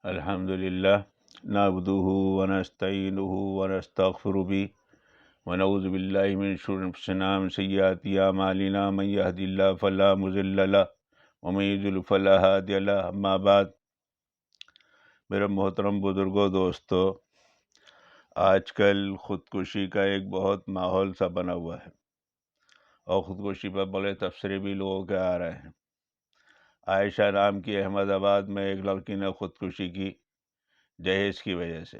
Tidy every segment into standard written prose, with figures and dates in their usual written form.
الحمد للہ نعبدہ ونستعینہ ونستغفر به ونعوذ باللہ من شرور انفسنا ومن سیئات اعمالنا من یهد اللہ فلا مضل له ومن یضلل فلا ہادی له اما بعد میرے محترم بزرگوں دوستو، آج کل خودکشی کا ایک بہت ماحول سا بنا ہوا ہے اور خودکشی پر بڑے تبصرے بھی لوگوں کے آ رہے ہیں۔ عائشہ نام کی احمد آباد میں ایک لڑکی نے خودکشی کی جہیز کی وجہ سے۔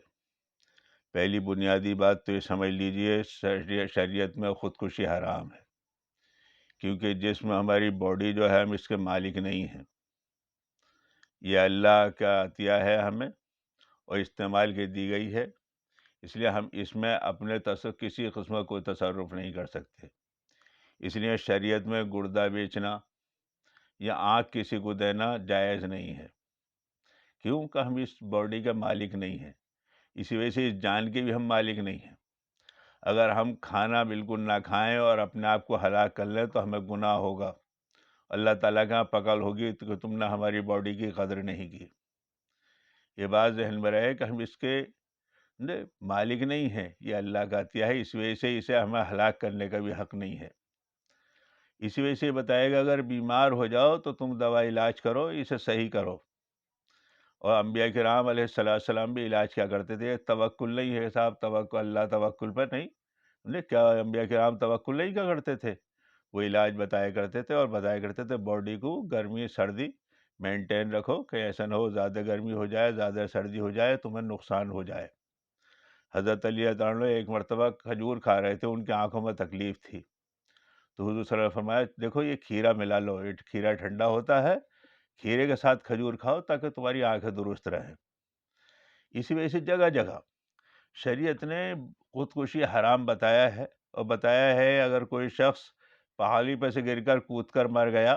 پہلی بنیادی بات تو یہ سمجھ لیجئے، شریعت میں خودکشی حرام ہے، کیونکہ جسم ہماری باڈی جو ہے ہم اس کے مالک نہیں ہیں، یہ اللہ کا عطیہ ہے ہمیں اور استعمال کی دی گئی ہے، اس لیے ہم اس میں اپنے کسی قسم کا کوئی تصرف نہیں کر سکتے۔ اس لیے شریعت میں گردہ بیچنا یا آنکھ کسی کو دینا جائز نہیں ہے، کیونکہ ہم اس باڈی کا مالک نہیں ہیں، اسی وجہ سے اس جان کے بھی ہم مالک نہیں ہیں۔ اگر ہم کھانا بالکل نہ کھائیں اور اپنے آپ کو ہلاک کر لیں تو ہمیں گناہ ہوگا، اللہ تعالیٰ کے یہاں پکڑ ہوگی کہ تم نے ہماری باڈی کی قدر نہیں کی۔ یہ بات ذہن میں رہے کہ ہم اس کے مالک نہیں ہیں، یہ اللہ کا عطیہ ہے، اس وجہ سے اسے ہمیں ہلاک کرنے کا بھی حق نہیں ہے۔ اسی وجہ سے یہ بتائے گا اگر بیمار ہو جاؤ تو تم دوا علاج کرو، اسے صحیح کرو۔ اور انبیاء کرام علیہ السلام بھی علاج کیا کرتے تھے۔ توکل نہیں ہے صاحب، توکل اللہ توکل پر نہیں، کیا انبیاء کرام توکل نہیں کیا کرتے تھے؟ وہ علاج بتایا کرتے تھے اور بتایا کرتے تھے باڈی کو گرمی سردی مینٹین رکھو، کہ ایسا نہ ہو زیادہ گرمی ہو جائے زیادہ سردی ہو جائے تمہیں نقصان ہو جائے۔ حضرت علی رضی اللہ عنہ ایک مرتبہ کھجور کھا رہے تھے، ان کی آنکھوں میں تکلیف تھی، تو حضور صلی اللہ علیہ وسلم فرمایا دیکھو یہ کھیرا ملا لو، یہ کھیرا ٹھنڈا ہوتا ہے، کھیرے کے ساتھ کھجور کھاؤ تاکہ تمہاری آنکھیں درست رہیں۔ اسی وجہ سے جگہ جگہ شریعت نے خودکشی حرام بتایا ہے، اور بتایا ہے اگر کوئی شخص پہاڑی پہ سے گر کر کود کر مر گیا،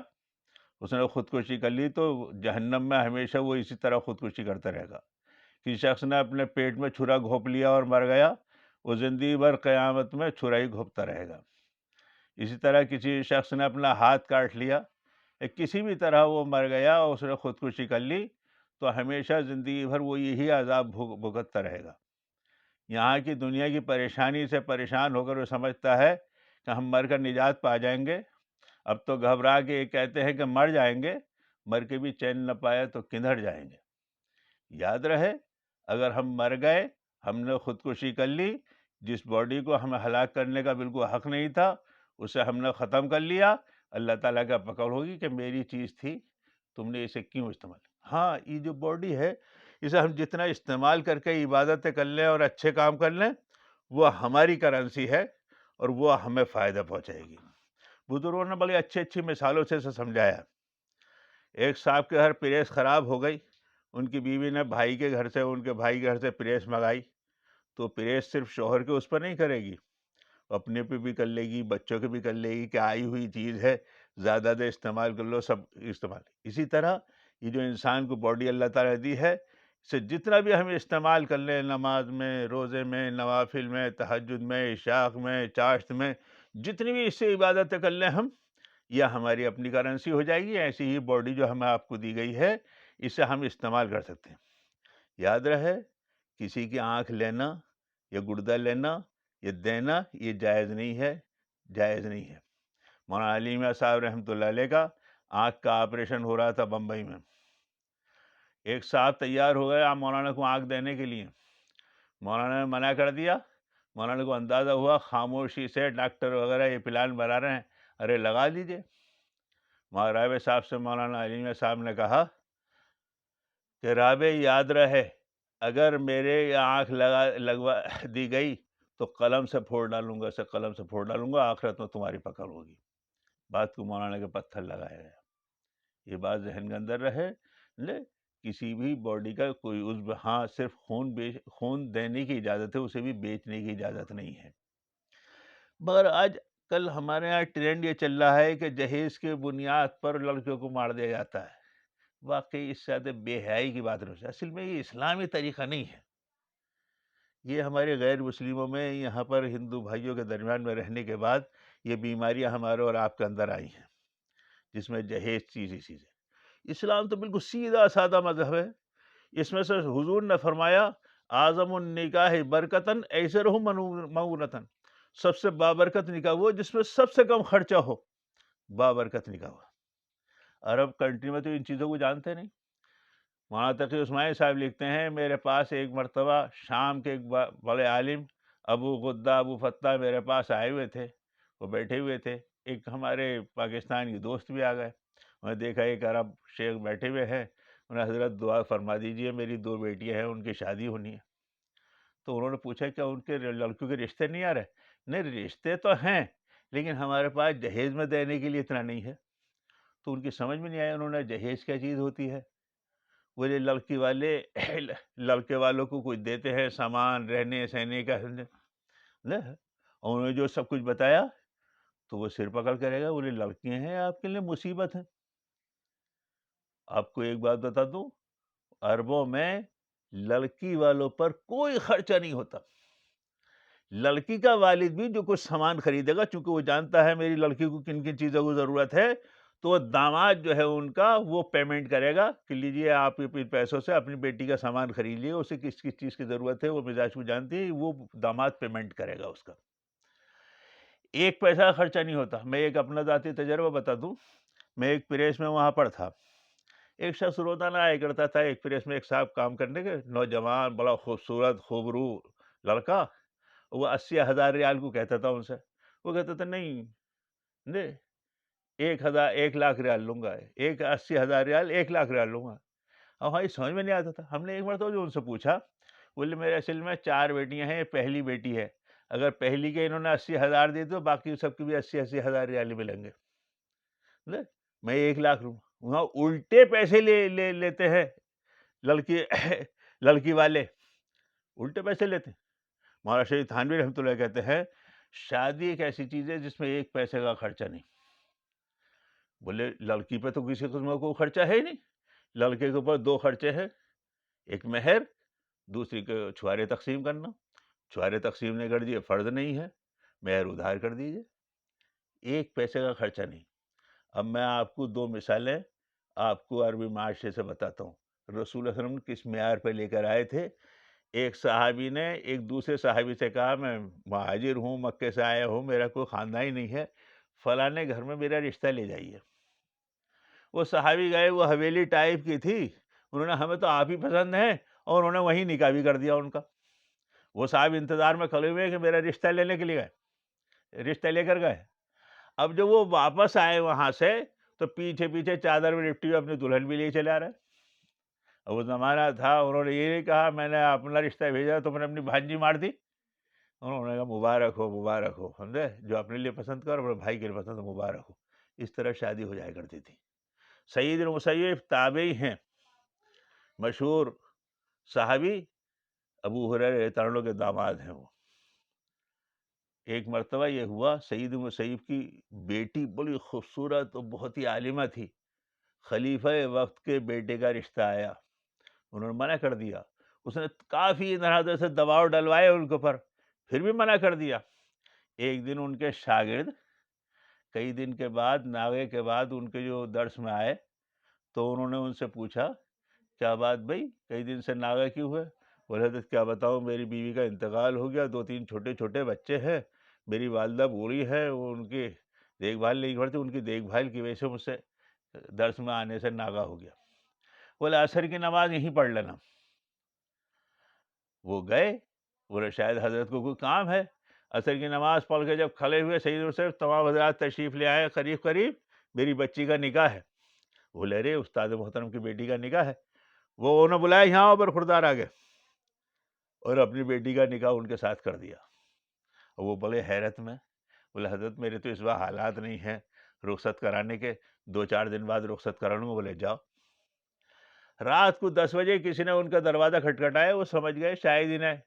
اس نے خودکشی کر لی، تو جہنم میں ہمیشہ وہ اسی طرح خودکشی کرتا رہے گا۔ کسی شخص نے اپنے پیٹ میں چھرا گھونپ لیا اور مر گیا، وہ زندگی بھر قیامت میں چھرا ہی گھونپتا رہے گا۔ اسی طرح کسی شخص نے اپنا ہاتھ کاٹ لیا، کسی بھی طرح وہ مر گیا اور اس نے خودکشی کر لی، تو ہمیشہ زندگی بھر وہ یہی عذاب بھگتتا رہے گا۔ یہاں کی دنیا کی پریشانی سے پریشان ہو کر وہ سمجھتا ہے کہ ہم مر کر نجات پا جائیں گے، اب تو گھبرا کے یہ کہتے ہیں کہ مر جائیں گے، مر کے بھی چین نہ پائے تو کدھر جائیں گے۔ یاد رہے اگر ہم مر گئے، ہم نے خودکشی کر لی، جس باڈی کو ہمیں ہلاک کرنے کا بالکل حق نہیں تھا اسے ہم نے ختم کر لیا، اللہ تعالیٰ کا پکڑ ہوگی کہ میری چیز تھی، تم نے اسے کیوں استعمال۔ ہاں یہ جو باڈی ہے اسے ہم جتنا استعمال کر کے عبادتیں کر لیں اور اچھے کام کر لیں وہ ہماری کرنسی ہے اور وہ ہمیں فائدہ پہنچائے گی۔ بزرگوں نے بڑی اچھی اچھی مثالوں سے اسے سمجھایا۔ ایک صاحب کے گھر پریس خراب ہو گئی، ان کی بیوی نے بھائی کے گھر سے ان کے بھائی کے گھر سے پریس منگائی، تو پریس صرف شوہر کے اس پر نہیں کرے گی، اپنے پہ بھی کر لے گی، بچوں کے بھی کر لے گی کہ آئی ہوئی چیز ہے زیادہ دیر استعمال کر لو، سب استعمال۔ اسی طرح یہ جو انسان کو باڈی اللہ تعالیٰ دی ہے، اسے جتنا بھی ہم استعمال کر لیں، نماز میں، روزے میں، نوافل میں، تہجد میں، عشاق میں، چاشت میں، جتنی بھی اس سے عبادتیں کر لیں ہم، یہ ہماری اپنی کرنسی ہو جائے گی۔ ایسی ہی باڈی جو ہمیں آپ کو دی گئی ہے اسے ہم استعمال کر سکتے ہیں۔ یاد رہے کسی کی آنکھ لینا یا گردہ لینا یا دینا یہ جائز نہیں ہے، جائز نہیں ہے۔ مولانا علی میاں صاحب رحمۃ اللہ علیہ کا آنکھ کا آپریشن ہو رہا تھا بمبئی میں، ایک صاحب تیار ہو گئے مولانا کو آنکھ دینے کے لیے، مولانا نے منع کر دیا۔ مولانا کو اندازہ ہوا خاموشی سے ڈاکٹر وغیرہ یہ پلان بنا رہے ہیں، ارے لگا دیجئے۔ رابع صاحب سے مولانا علی میاں صاحب نے کہا کہ رابع یاد رہے اگر میرے آنکھ لگوا دی گئی تو قلم سے پھوڑ ڈالوں گا، اسے قلم سے پھوڑ ڈالوں گا، آخرت میں تمہاری پکڑ ہوگی۔ بات کو مولانا کے پتھر لگایا گیا۔ یہ بات ذہن کے اندر رہے، کسی بھی باڈی کا کوئی عضو، ہاں صرف خون دینے کی اجازت ہے، اسے بھی بیچنے کی اجازت نہیں ہے۔ مگر آج کل ہمارے یہاں ٹرینڈ یہ چل رہا ہے کہ جہیز کے بنیاد پر لڑکیوں کو مار دیا جاتا ہے۔ واقعی اس سے زیادہ بے حیائی کی بات نہیں ہے۔ اصل میں یہ اسلامی طریقہ نہیں ہے، یہ ہمارے غیر مسلموں میں، یہاں پر ہندو بھائیوں کے درمیان میں رہنے کے بعد یہ بیماریاں ہمارے اور آپ کے اندر آئی ہیں، جس میں جہیز چیز ہی چیز ہے۔ اسلام تو بالکل سیدھا سادہ مذہب ہے، اس میں سے حضور نے فرمایا اعظم النکاح برکتاً ایسر مؤونتاً، سب سے بابرکت نکاح وہ جس میں سب سے کم خرچہ ہو، بابرکت نکاح ہوا۔ عرب کنٹری میں تو ان چیزوں کو جانتے نہیں۔ مولانا تقی عثمانی صاحب لکھتے ہیں میرے پاس ایک مرتبہ شام کے ایک بڑے عالم ابو غدہ ابو فتح میرے پاس آئے ہوئے تھے، وہ بیٹھے ہوئے تھے، ایک ہمارے پاکستان کے دوست بھی آ گئے، انہیں دیکھا ایک عرب شیخ بیٹھے ہوئے ہیں، انہیں حضرت دعا فرما دیجئے میری 2 بیٹیاں ہیں ان کی شادی ہونی ہے۔ تو انہوں نے پوچھا کیا ان کے لڑکیوں کے رشتے نہیں آ رہے؟ نہیں، رشتے تو ہیں لیکن ہمارے پاس جہیز میں دینے کے لیے اتنا نہیں ہے۔ تو ان کی سمجھ میں نہیں آیا، انہوں نے جہیز کیا چیز ہوتی ہے؟ بولے لڑکی والے لڑکے والوں کو کچھ دیتے ہیں سامان رہنے سہنے کا، اور انہوں نے جو سب کچھ بتایا تو وہ سر پکڑ کرے گا، بولے لڑکیاں ہیں آپ کے لیے مصیبت ہے۔ آپ کو ایک بات بتا دوں، عربوں میں لڑکی والوں پر کوئی خرچہ نہیں ہوتا۔ لڑکی کا والد بھی جو کچھ سامان خریدے گا، چونکہ وہ جانتا ہے میری لڑکی کو کن کن چیزوں کی ضرورت ہے، تو داماد جو ہے ان کا وہ پیمنٹ کرے گا کہ لیجیے آپ اپنے پیسوں سے اپنی بیٹی کا سامان خرید لیے، اسے کس کس چیز کی ضرورت ہے وہ مزاج کو جانتی ہے، وہ داماد پیمنٹ کرے گا اس کا، ایک پیسہ کا خرچہ نہیں ہوتا۔ میں ایک اپنا ذاتی تجربہ بتا دوں، میں ایک پریس میں وہاں پر تھا، ایک شخص روزانہ آیا کرتا تھا ایک پریس میں، ایک صاحب کام کرنے کے، نوجوان بڑا خوبصورت خوبرو لڑکا، وہ 80,000 ریال کو کہتا تھا ان سے، وہ کہتا تھا نہیں 1 لاکھ ریال لوں گا، 80,000 ریال 1 لاکھ ریال لوں گا۔ اب ہماری سمجھ میں نہیں آتا تھا، ہم نے ایک مرتبہ جو ان سے پوچھا، بولے میرے اصل میں 4 بیٹیاں ہیں، پہلی بیٹی ہے، اگر پہلی کے انہوں نے 80,000 دی تو باقی سب کے بھی 80,000 ریال ملیں گے، میں 1 لاکھ لوں گا۔ وہاں الٹے پیسے لیتے ہیں لڑکی والے، الٹے پیسے لیتے ہیں۔ مولانا شریف تھانوی رحمۃ اللہ کہتے ہیں شادی ایک ایسی چیز ہے جس میں 1 پیسے کا خرچہ نہیں۔ بولے لڑکی پہ تو کسی قسم کا کوئی خرچہ ہے ہی نہیں، لڑکے کے اوپر 2 خرچے ہیں، ایک مہر، دوسری کو چھوارے تقسیم کرنا، چھوارے تقسیم نہیں کر دیے فرض نہیں ہے، مہر ادھار کر دیجیے، 1 پیسے کا خرچہ نہیں۔ اب میں آپ کو 2 مثالیں آپ کو عربی معاشرے سے بتاتا ہوں، رسول اللہ علیہ وسلم کس معیار پہ لے کر آئے تھے۔ ایک صحابی نے ایک دوسرے صحابی سے کہا میں مہاجر ہوں، مکے سے آیا ہوں، میرا کوئی خاندان ہی نہیں ہے، فلانے گھر میں میرا رشتہ لے جائیے۔ وہ صحابی گئے، وہ حویلی ٹائپ کی تھی، انہوں نے ہمیں تو آپ ہی پسند ہیں، اور انہوں نے وہیں نکاح بھی کر دیا ان کا۔ وہ صاحب انتظار میں کھڑے ہوئے کہ میرا رشتہ لینے کے لیے گئے، رشتہ لے کر گئے۔ اب جب وہ واپس آئے وہاں سے تو پیچھے پیچھے چادر میں لپٹی ہوئے اپنی دلہن بھی لے چلے آ رہے۔ اب وہ زمانہ تھا، انہوں نے یہ نہیں کہا میں نے اپنا رشتہ بھیجا تو میں نے اپنی بھانجی مار دی، انہوں نے کہا مبارک ہو مبارک ہو، سمجھے، جو اپنے لیے پسند کر اپنے بھائی کے لیے پسند ہو مبارک ہو۔ اس طرح شادی ہو جایا کرتی تھی۔ سعید المسیب تابعی ہیں، مشہور صحابی، ابو ہریرہ رضی اللہ عنہ کے داماد ہیں وہ۔ ایک مرتبہ یہ ہوا، سعید المسیب کی بیٹی بڑی خوبصورت اور بہت ہی عالمہ تھی، خلیفہ وقت کے بیٹے کا رشتہ آیا، انہوں نے منع کر دیا، اس نے کافی طرح سے دباؤ ڈلوائے ان کے اوپر، پھر بھی منع کر دیا۔ ایک دن ان کے شاگرد کئی دن کے بعد ناغے کے بعد ان کے جو درس میں آئے تو انہوں نے ان سے پوچھا کیا بات بھائی کئی دن سے ناغے کیوں ہوئے؟ بولے حضرت کیا بتاؤں، میری بیوی کا انتقال ہو گیا، 2-3 چھوٹے چھوٹے بچے ہیں، میری والدہ بوڑھی ہے، وہ ان کی دیکھ بھال نہیں کرتی، ان کی دیکھ بھال کی وجہ سے مجھ سے درس میں آنے سے ناغا ہو گیا۔ بولے عصر کی نماز یہیں پڑھ لینا۔ وہ گئے، بولے شاید حضرت کو کوئی کام ہے، عصر کی نماز پڑھ کے جب کھڑے ہوئے سید سے تمام حضرات تشریف لے آئے، قریب قریب میری بچی کا نکاح ہے۔ بولے ارے استاد محترم کی بیٹی کا نکاح ہے، وہ انہوں نے بلایا یہاں پر خردار آگے، اور اپنی بیٹی کا نکاح ان کے ساتھ کر دیا۔ وہ بڑے حیرت میں، بولے حضرت میرے تو اس وقت حالات نہیں ہیں رخصت کرانے کے، 2-4 دن بعد رخصت کرا لوں گا۔ بولے جاؤ۔ رات کو 10 بجے کسی نے ان کا دروازہ کھٹکھٹایا، وہ سمجھ گئے شاید انہیں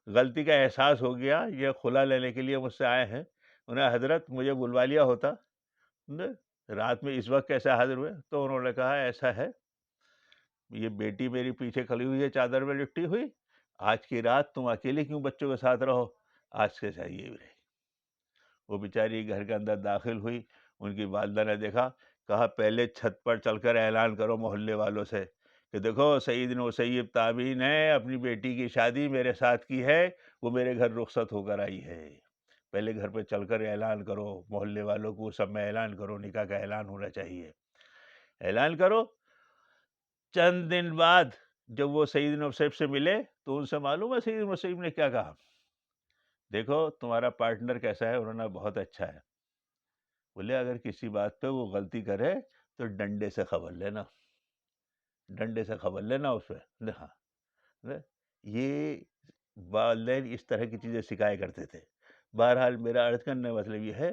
غلطی کا احساس ہو گیا، یہ خلا لینے کے لیے مجھ سے آئے ہیں، انہیں حضرت مجھے بلوا لیا ہوتا، رات میں اس وقت کیسے حاضر ہوئے؟ تو انہوں نے کہا ایسا ہے، یہ بیٹی میری پیچھے کھڑی ہوئی ہے چادر میں لپٹی ہوئی، آج کی رات تم اکیلے کیوں بچوں کے ساتھ رہو، آج کے ساتھ یہ بھی رہے۔ وہ بیچاری گھر کے اندر داخل ہوئی، ان کی والدہ نے دیکھا، کہا پہلے چھت پر چل کر اعلان کرو محلے والوں سے کہ دیکھو سیدنا مسیب تابعین ہے، اپنی بیٹی کی شادی میرے ساتھ کی ہے، وہ میرے گھر رخصت ہو کر آئی ہے، پہلے گھر پہ چل کر اعلان کرو، محلے والوں کو سب میں اعلان کرو، نکاح کا اعلان ہونا چاہیے، اعلان کرو۔ چند دن بعد جب وہ سیدنا مسیب سے ملے تو ان سے معلوم ہے سیدنا مسیب نے کیا کہا، دیکھو تمہارا پارٹنر کیسا ہے، انہوں نے بہت اچھا ہے، بولے اگر کسی بات پہ وہ غلطی کرے تو ڈنڈے سے خبر لینا، ڈنڈے سے خبر لینا اس پہ۔ ہاں، یہ والدین اس طرح کی چیزیں سکھایا کرتے تھے۔ بہرحال میرا عرض کرنے کا مطلب یہ ہے،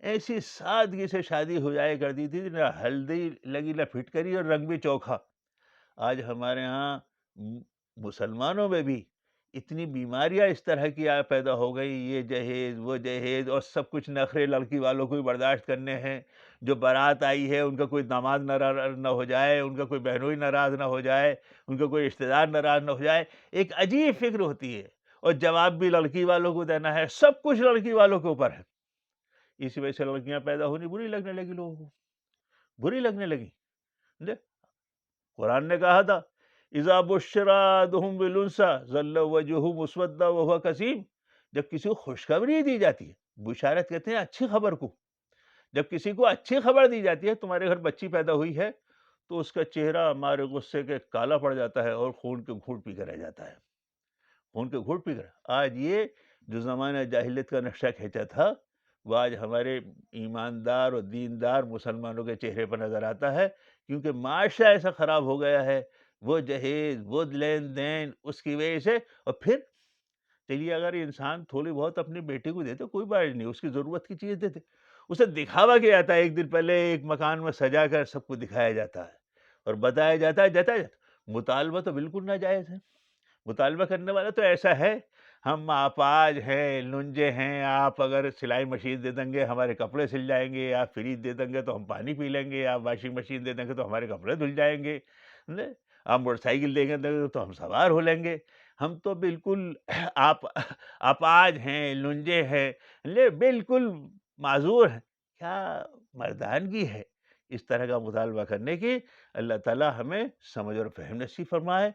ایسی سادگی سے شادی ہو جائے کرتی تھی، نہ ہلدی لگی نہ پھٹکری اور رنگ بھی چوکھا۔ آج ہمارے ہاں مسلمانوں میں بھی اتنی بیماریاں اس طرح کی پیدا ہو گئی، یہ جہیز وہ جہیز اور سب کچھ نخرے لڑکی والوں کو بھی برداشت کرنے ہیں، جو بارات آئی ہے ان کا کوئی داماد ناراض نہ ہو جائے، ان کا کوئی بہنوئی ناراض نہ ہو جائے، ان کا کوئی رشتہ دار ناراض نہ ہو جائے، ایک عجیب فکر ہوتی ہے، اور جواب بھی لڑکی والوں کو دینا ہے، سب کچھ لڑکی والوں کے اوپر ہے۔ اسی وجہ سے لڑکیاں پیدا ہونی بری لگنے لگی، لوگوں کو بری لگنے لگی۔ قرآن نے کہا تھا اذا بشر احدهم بالانثى ظل وجهه مسودا وهو كظيم، جب کسی کو خوشخبری دی جاتی ہے، بشارت کہتے ہیں اچھی خبر کو، جب کسی کو اچھی خبر دی جاتی ہے تمہارے گھر بچی پیدا ہوئی ہے تو اس کا چہرہ ہمارے غصے کے کالا پڑ جاتا ہے اور خون کے گھونٹ پی کے رہ جاتا ہے، خون کے گھونٹ پی کر۔ آج یہ جو زمانہ جاہلیت کا نقشہ کھینچا تھا وہ آج ہمارے ایماندار اور دیندار مسلمانوں کے چہرے پر نظر آتا ہے، کیونکہ معاشرہ ایسا خراب ہو گیا ہے، وہ جہیز وہ لین دین اس کی وجہ سے۔ اور پھر چلیے اگر انسان تھوڑی بہت اپنی بیٹی کو دیتے کوئی بات نہیں، اس کی ضرورت کی چیز دیتے، اسے دکھاوا کیا جاتا ہے، ایک دن پہلے ایک مکان میں سجا کر سب کو دکھایا جاتا ہے اور بتایا جاتا ہے جاتا ہے۔ مطالبہ تو بالکل ناجائز ہے، مطالبہ کرنے والا تو ایسا ہے ہم آپاج ہیں، لنجے ہیں، آپ اگر سلائی مشین دے دیں گے ہمارے کپڑے سل جائیں گے، آپ فریج دے دیں گے تو ہم پانی پی لیں گے، آپ واشنگ مشین دے دیں گے تو ہمارے کپڑے دھل جائیں گے، آپ موٹر سائیکل دیں گے تو ہم سوار ہو لیں گے، ہم تو بالکل آپاج ہیں، لنجے ہیں، بالکل معذور ہیں۔ کیا مردانگی ہے اس طرح کا مطالبہ کرنے کی؟ اللہ تعالیٰ ہمیں سمجھ اور فہم نصیب فرمائے،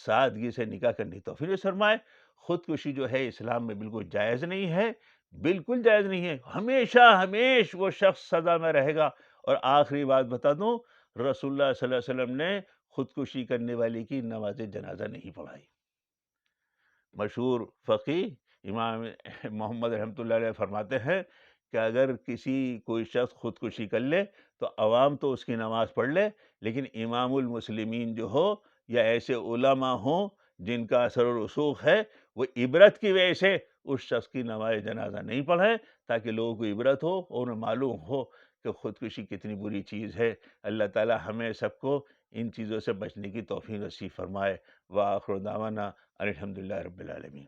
سادگی سے نکاح کرنے کی توفیق نصیب فرمائے۔ خودکشی جو ہے اسلام میں بالکل جائز نہیں ہے، بالکل جائز نہیں ہے، ہمیشہ وہ شخص سزا میں رہے گا۔ اور آخری بات بتا دوں، رسول اللہ صلی اللہ علیہ وسلم نے خودکشی کرنے والی کی نماز جنازہ نہیں پڑھائی۔ مشہور فقی امام محمد رحمۃ اللہ علیہ فرماتے ہیں کہ اگر کوئی شخص خودکشی کر لے تو عوام تو اس کی نماز پڑھ لے، لیکن امام المسلمین جو ہو یا ایسے علماء ہوں جن کا اثر و رسوخ ہے، وہ عبرت کی وجہ سے اس شخص کی نماز جنازہ نہیں پڑھیں، تاکہ لوگوں کو عبرت ہو اور انہیں معلوم ہو کہ خودکشی کتنی بری چیز ہے۔ اللہ تعالی ہمیں سب کو ان چیزوں سے بچنے کی توفیق نصیب فرمائے۔ وآخر دعوانا الحمدللہ رب العالمین۔